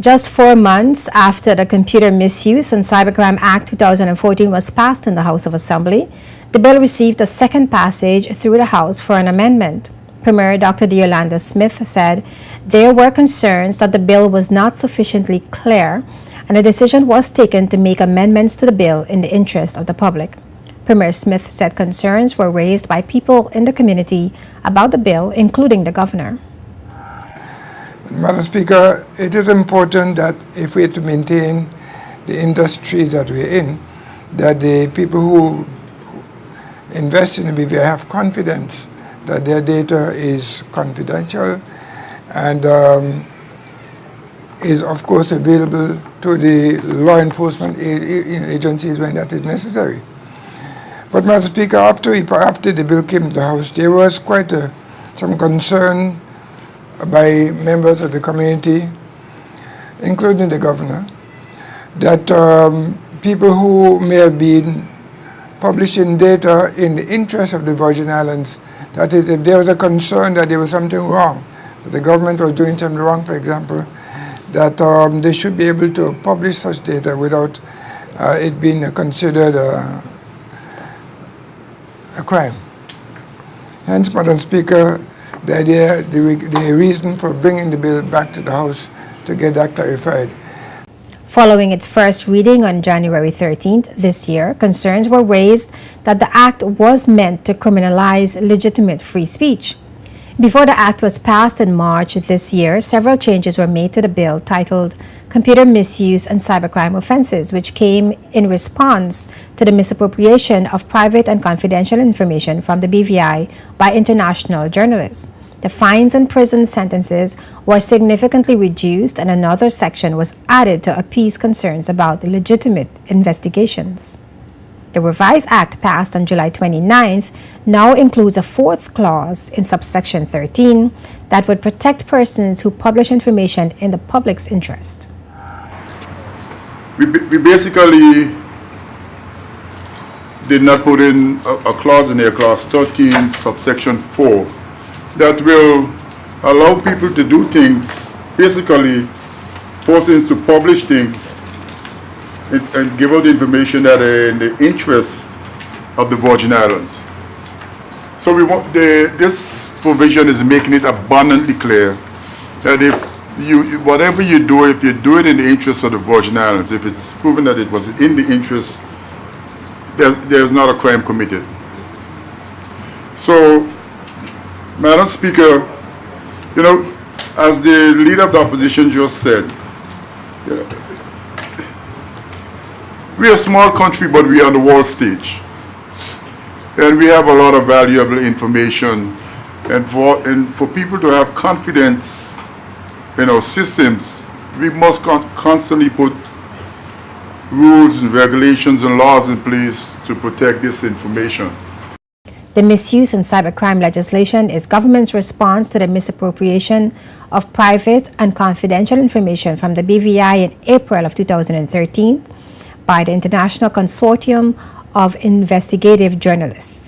Just 4 months after the Computer Misuse and Cybercrime Act 2014 was passed in the House of Assembly, the bill received a second passage through the House for an amendment. Premier Dr. Yolanda Smith said there were concerns that the bill was not sufficiently clear, and a decision was taken to make amendments to the bill in the interest of the public. Premier Smith said concerns were raised by people in the community about the bill, including the governor. Madam Speaker, it is important that if we are to maintain the industry that we're in, that the people who invest in the BVI have confidence that their data is confidential and is of course available to the law enforcement agencies when that is necessary. But Madam Speaker, after the bill came to the House, there was quite some concern by members of the community, including the governor, that people who may have been publishing data in the interest of the Virgin Islands, that is, if there was a concern that there was something wrong, that the government was doing something wrong, for example, that they should be able to publish such data without it being considered a crime. Hence, Madam Speaker, the reason for bringing the bill back to the House to get that clarified. Following its first reading on January 13th this year, concerns were raised that the act was meant to criminalize legitimate free speech. Before the act was passed in March this year, several changes were made to the bill titled Computer Misuse and Cybercrime Offenses, which came in response to the misappropriation of private and confidential information from the BVI by international journalists. The fines and prison sentences were significantly reduced, and another section was added to appease concerns about the legitimate investigations. The revised act passed on July 29th now includes a fourth clause in subsection 13 that would protect persons who publish information in the public's interest. We basically did not put in a clause in there, clause 13, subsection 4, that will allow people to do things, basically persons to publish things and give out information that are in the interest of the Virgin Islands. So we want this provision is making it abundantly clear that whatever you do, if you do it in the interest of the Virgin Islands, if it's proven that it was in the interest, there's not a crime committed. So, Madam Speaker, as the leader of the opposition just said, we're a small country, but we're on the world stage. And we have a lot of valuable information. And for people to have confidence in our systems, we must constantly put rules and regulations and laws in place to protect this information. The misuse and cybercrime legislation is government's response to the misappropriation of private and confidential information from the BVI in April of 2013 by the International Consortium of Investigative Journalists.